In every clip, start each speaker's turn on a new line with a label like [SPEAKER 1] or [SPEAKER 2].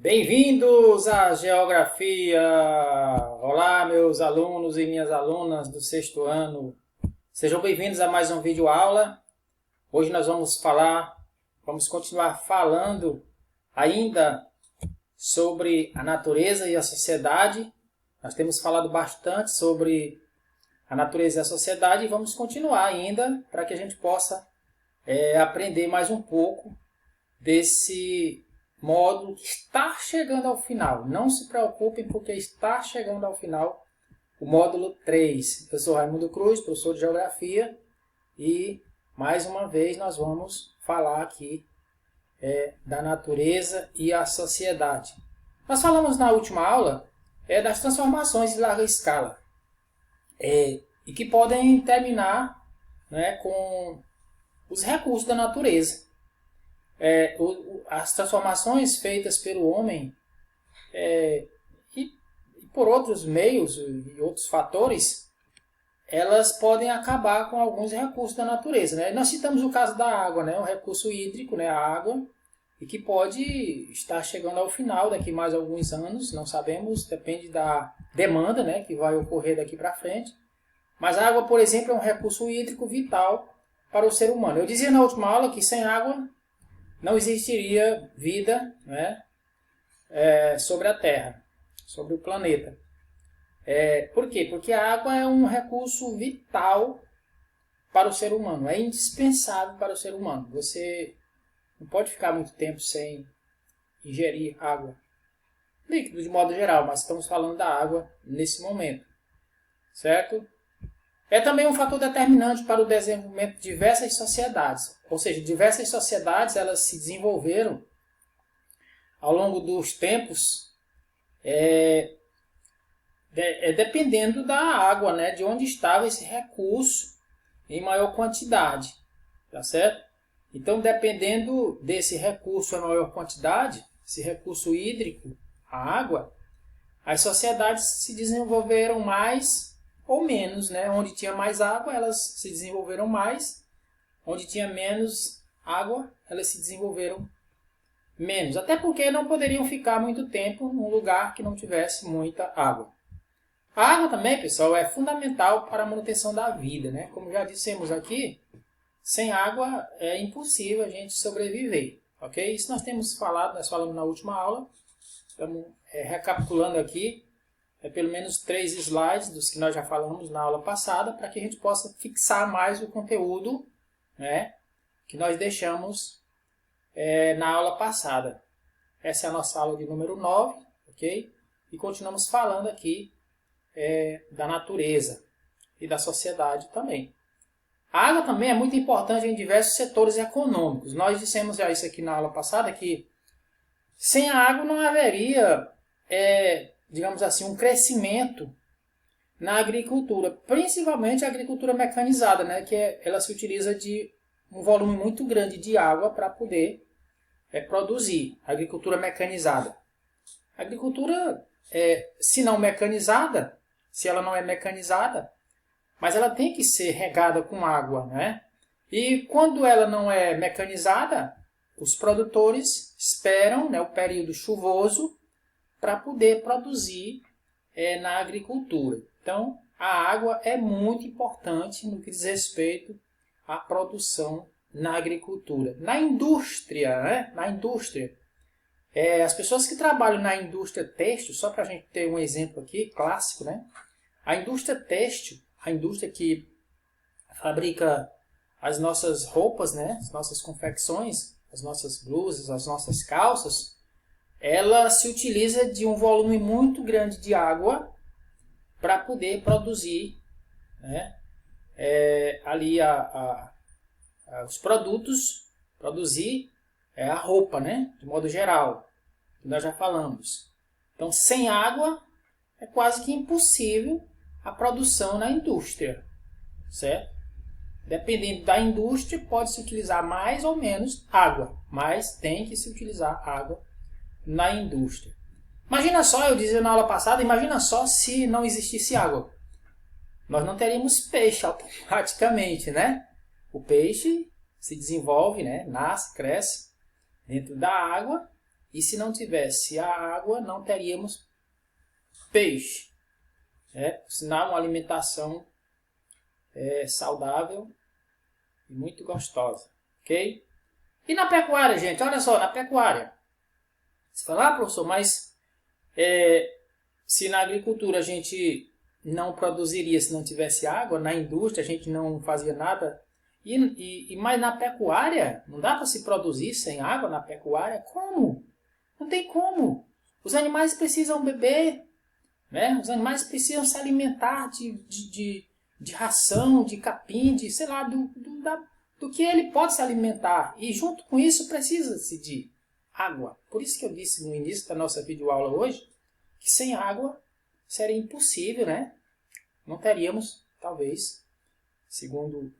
[SPEAKER 1] Bem-vindos à Geografia! Olá, meus alunos e minhas alunas do sexto ano. Sejam bem-vindos a mais um vídeo aula. Hoje nós vamos continuar falando ainda sobre a natureza e a sociedade. Nós temos falado bastante sobre a natureza e a sociedade e vamos continuar ainda para que a gente possa aprender mais um pouco desse módulo que está chegando ao final. Não se preocupem porque está chegando ao final o módulo 3. Eu sou Raimundo Cruz, professor de Geografia, e mais uma vez nós vamos falar aqui da natureza e a sociedade. Nós falamos na última aula das transformações de larga escala e que podem terminar com os recursos da natureza. As transformações feitas pelo homem e por outros meios e outros fatores, elas podem acabar com alguns recursos da natureza. Nós citamos o caso da água, o recurso hídrico, a água, e que pode estar chegando ao final daqui mais alguns anos, não sabemos, depende da demanda que vai ocorrer daqui para frente. Mas a água, por exemplo, é um recurso hídrico vital para o ser humano. Eu dizia na última aula que sem água não existiria vida sobre a Terra, sobre o planeta. Por quê? Porque a água é um recurso vital para o ser humano, é indispensável para o ser humano. Você não pode ficar muito tempo sem ingerir água, líquido de modo geral, mas estamos falando da água nesse momento, certo? É também um fator determinante para o desenvolvimento de diversas sociedades. Ou seja, diversas sociedades elas se desenvolveram ao longo dos tempos dependendo da água, de onde estava esse recurso em maior quantidade. Tá certo? Então, dependendo desse recurso em maior quantidade, esse recurso hídrico, a água, as sociedades se desenvolveram mais ou menos, Onde tinha mais água, elas se desenvolveram mais. Onde tinha menos água, elas se desenvolveram menos. Até porque não poderiam ficar muito tempo num lugar que não tivesse muita água. A água também, pessoal, é fundamental para a manutenção da vida, Como já dissemos aqui, sem água é impossível a gente sobreviver, ok? Isso nós falamos na última aula. Estamos recapitulando aqui. Pelo menos 3 slides dos que nós já falamos na aula passada, para que a gente possa fixar mais o conteúdo que nós deixamos na aula passada. Essa é a nossa aula de número 9, ok? E continuamos falando aqui da natureza e da sociedade também. A água também é muito importante em diversos setores econômicos. Nós dissemos já isso aqui na aula passada, que sem a água não haveria digamos assim, um crescimento na agricultura, principalmente a agricultura mecanizada, que ela se utiliza de um volume muito grande de água para poder produzir. A agricultura mecanizada. A agricultura, se não mecanizada, se ela não é mecanizada, mas ela tem que ser regada com água, E quando ela não é mecanizada, os produtores esperam o período chuvoso para poder produzir na agricultura. Então, a água é muito importante no que diz respeito à produção na agricultura. Na indústria, as pessoas que trabalham na indústria têxtil, só para a gente ter um exemplo aqui, clássico, A indústria têxtil, a indústria que fabrica as nossas roupas, as nossas confecções, as nossas blusas, as nossas calças, ela se utiliza de um volume muito grande de água para poder produzir ali os produtos, produzir a roupa, de modo geral, que nós já falamos. Então, sem água, é quase que impossível a produção na indústria, certo? Dependendo da indústria, pode-se utilizar mais ou menos água, mas tem que se utilizar água na indústria. Imagina só, eu dizia na aula passada, imagina só se não existisse água. Nós não teríamos peixe automaticamente, O peixe se desenvolve, nasce, cresce dentro da água E se não tivesse a água, não teríamos peixe. Sinal, uma alimentação saudável e muito gostosa. Ok? E na pecuária, gente? Olha só, na pecuária. Você fala, professor, mas se na agricultura a gente não produziria se não tivesse água, na indústria a gente não fazia nada, mas na pecuária, não dá para se produzir sem água na pecuária? Como? Não tem como. Os animais precisam beber, né? Os animais precisam se alimentar de ração, de capim, de, sei lá, do que ele pode se alimentar. E junto com isso precisa-se de água. Por isso que eu disse no início da nossa videoaula hoje, que sem água seria impossível, né? Não teríamos, talvez, segundo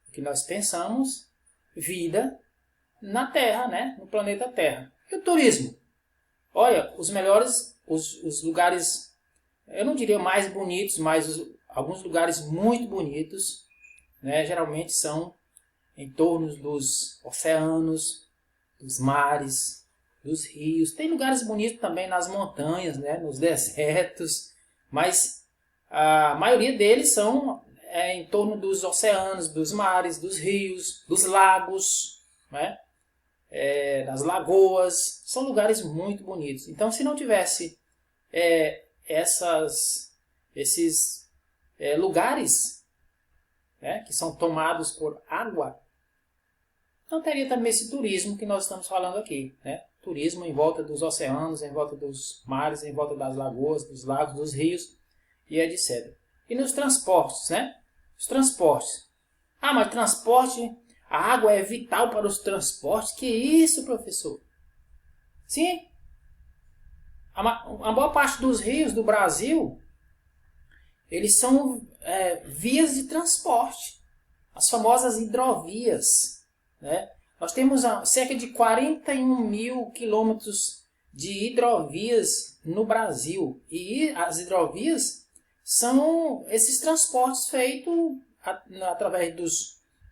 [SPEAKER 1] o que nós pensamos, vida na Terra, né? No planeta Terra. E o turismo? Olha, os melhores, os lugares, eu não diria mais bonitos, mas alguns lugares muito bonitos, né? Geralmente são em torno dos oceanos, dos mares, dos rios. Tem lugares bonitos também nas montanhas, né? Nos desertos, mas a maioria deles são em torno dos oceanos, dos mares, dos rios, dos lagos, né? Das lagoas. São lugares muito bonitos. Então, se não tivesse esses lugares, né, que são tomados por água, não teria também esse turismo que nós estamos falando aqui, né? Turismo em volta dos oceanos, em volta dos mares, em volta das lagoas, dos lagos, dos rios e etc. E nos transportes, né? Os transportes. Ah, mas transporte, a água é vital para os transportes? Que isso, professor? Sim. A maior parte dos rios do Brasil, eles são vias de transporte. As famosas hidrovias, né? Nós temos cerca de 41 mil quilômetros de hidrovias no Brasil. E as hidrovias são esses transportes feitos através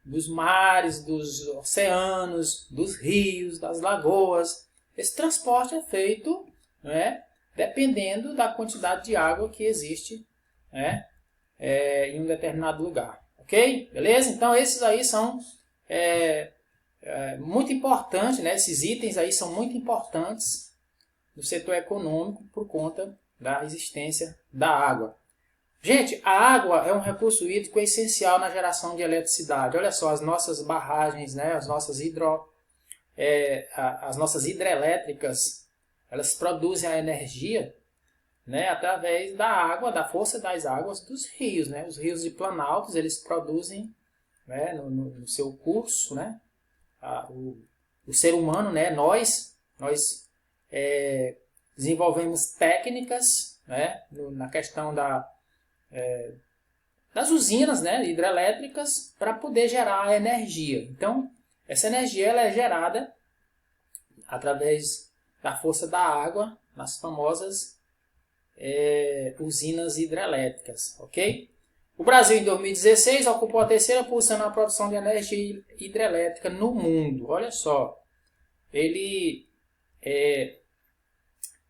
[SPEAKER 1] dos mares, dos oceanos, dos rios, das lagoas. Esse transporte é feito, né, dependendo da quantidade de água que existe, né, em um determinado lugar. Ok? Beleza? Então esses aí são muito importantes, né? Esses itens aí são muito importantes no setor econômico por conta da existência da água. Gente, a água é um recurso hídrico essencial na geração de eletricidade. Olha só, as nossas barragens, né? As nossas hidrelétricas, elas produzem a energia, né, através da água, da força das águas dos rios, né? Os rios de planaltos, eles produzem, né, no seu curso, né, o ser humano, né, nós desenvolvemos técnicas, né, na questão das usinas, né, hidrelétricas para poder gerar energia. Então, essa energia ela é gerada através da força da água nas famosas usinas hidrelétricas, ok? O Brasil, em 2016, ocupou a terceira posição na produção de energia hidrelétrica no mundo. Olha só, ele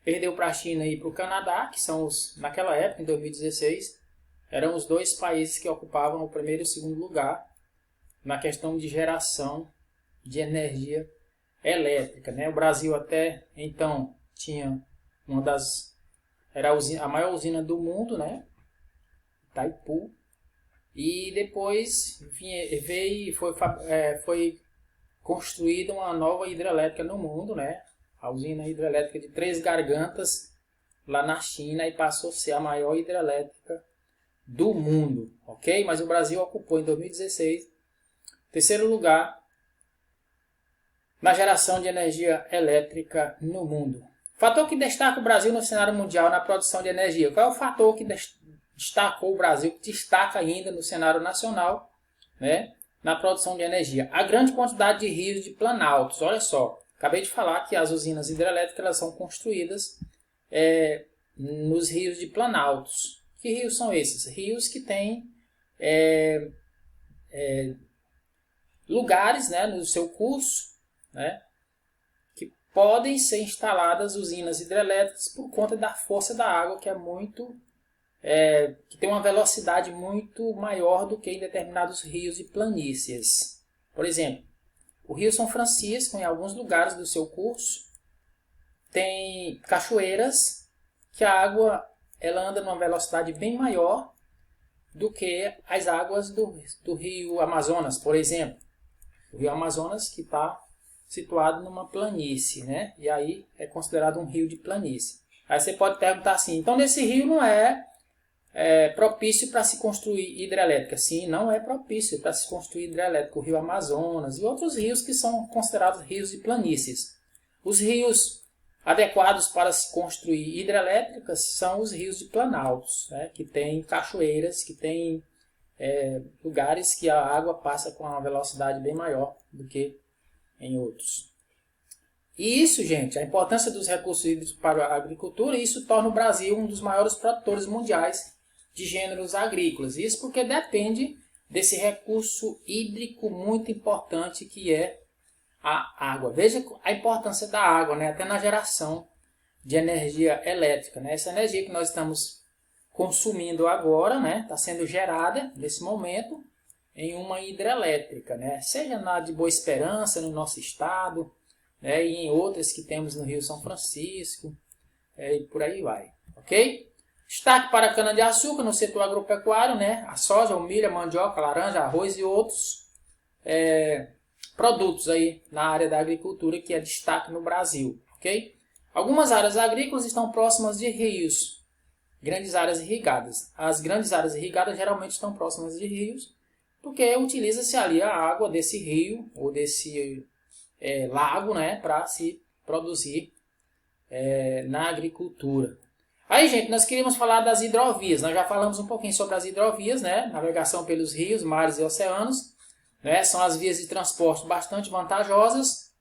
[SPEAKER 1] perdeu para a China e para o Canadá, que são naquela época, em 2016, eram os dois países que ocupavam o primeiro e o segundo lugar na questão de geração de energia elétrica, né? O Brasil até então tinha era a maior usina do mundo, né? Itaipu. E depois, enfim, foi construída uma nova hidrelétrica no mundo, né? A usina hidrelétrica de Três Gargantas, lá na China, e passou a ser a maior hidrelétrica do mundo, ok? Mas o Brasil ocupou em 2016 terceiro lugar na geração de energia elétrica no mundo. Fator que destaca o Brasil no cenário mundial na produção de energia. Qual é o fator que destacou o Brasil, que destaca ainda no cenário nacional, né, na produção de energia? A grande quantidade de rios de planaltos. Olha só, acabei de falar que as usinas hidrelétricas elas são construídas nos rios de planaltos. Que rios são esses? Rios que têm lugares, né, no seu curso, né, que podem ser instaladas usinas hidrelétricas por conta da força da água, que é que tem uma velocidade muito maior do que em determinados rios e planícies. Por exemplo, o Rio São Francisco, em alguns lugares do seu curso, tem cachoeiras que a água ela anda numa velocidade bem maior do que as águas do Rio Amazonas, por exemplo. O Rio Amazonas que está situado numa planície, né? E aí é considerado um rio de planície. Aí você pode perguntar assim, então nesse rio não é propício para se construir hidrelétrica? Sim, não é propício para se construir hidrelétrica. O Rio Amazonas e outros rios que são considerados rios de planícies. Os rios adequados para se construir hidrelétricas são os rios de planaltos, né? Que tem cachoeiras, que tem lugares que a água passa com uma velocidade bem maior do que em outros. E isso, gente, a importância dos recursos hídricos para a agricultura, isso torna o Brasil um dos maiores produtores mundiais de gêneros agrícolas. Isso porque depende desse recurso hídrico muito importante que é a água. Veja a importância da água, né? Até na geração de energia elétrica, né? Essa energia que nós estamos consumindo agora, né? Está sendo gerada nesse momento em uma hidrelétrica, né? Seja na de Boa Esperança, no nosso estado, né? E em outras que temos no Rio São Francisco, e por aí vai, ok? Destaque para a cana-de-açúcar no setor agropecuário, né? A soja, o milho, a mandioca, a laranja, arroz e outros produtos aí na área da agricultura que é destaque no Brasil, ok? Algumas áreas agrícolas estão próximas de rios, grandes áreas irrigadas. As grandes áreas irrigadas geralmente estão próximas de rios, porque utiliza-se ali a água desse rio ou desse lago, né, para se produzir na agricultura. Aí, gente, nós queríamos falar das hidrovias. Nós já falamos um pouquinho sobre as hidrovias, né, navegação pelos rios, mares e oceanos. Né, são as vias de transporte bastante vantajosas.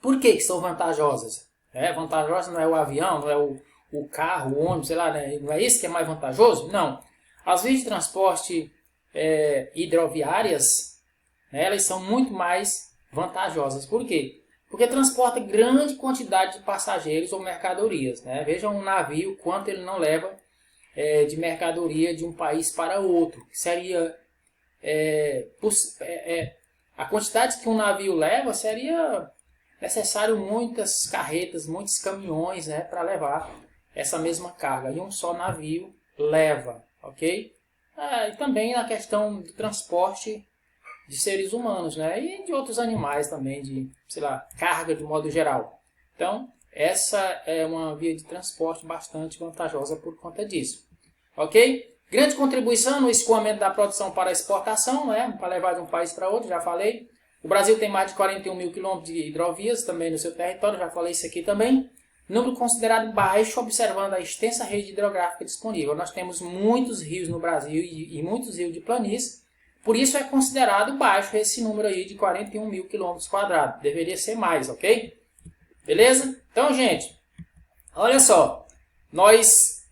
[SPEAKER 1] Por que são vantajosas? Vantajosa não é o avião, não é o carro, o ônibus, sei lá, né? Não é isso que é mais vantajoso? Não. As vias de transporte hidroviárias, né, elas são muito mais vantajosas. Por quê? Porque transporta grande quantidade de passageiros ou mercadorias. Né? Vejam um navio, quanto ele não leva de mercadoria de um país para outro. Seria a quantidade que um navio leva, seria necessário muitas carretas, muitos caminhões, né, para levar essa mesma carga. E um só navio leva, ok? E também na questão do transporte de seres humanos, né, e de outros animais também, de, sei lá, carga de modo geral. Então, essa é uma via de transporte bastante vantajosa por conta disso, ok? Grande contribuição no escoamento da produção para a exportação, né, para levar de um país para outro, já falei. O Brasil tem mais de 41 mil quilômetros de hidrovias também no seu território, já falei isso aqui também. Número considerado baixo, observando a extensa rede hidrográfica disponível. Nós temos muitos rios no Brasil e muitos rios de planície, por isso é considerado baixo esse número aí de 41 mil quilômetros quadrados. Deveria ser mais, ok? Beleza? Então, gente, olha só, nós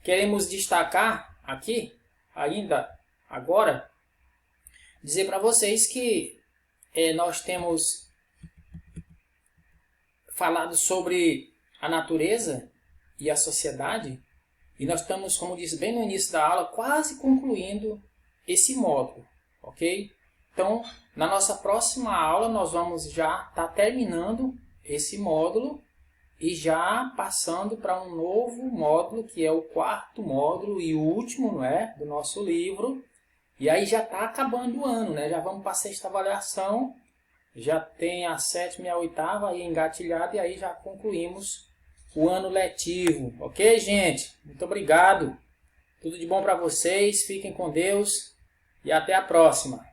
[SPEAKER 1] queremos destacar aqui, ainda agora, dizer para vocês que nós temos falado sobre a natureza e a sociedade, e nós estamos, como disse bem no início da aula, quase concluindo esse módulo, ok? Então, na nossa próxima aula, nós vamos já estar terminando esse módulo e já passando para um novo módulo, que é o quarto módulo e o último, não é, do nosso livro. E aí já está acabando o ano, né? Já vamos para a sexta avaliação, já tem a sétima e a oitava aí engatilhada, e aí já concluímos o ano letivo. Ok, gente? Muito obrigado. Tudo de bom para vocês, fiquem com Deus e até a próxima.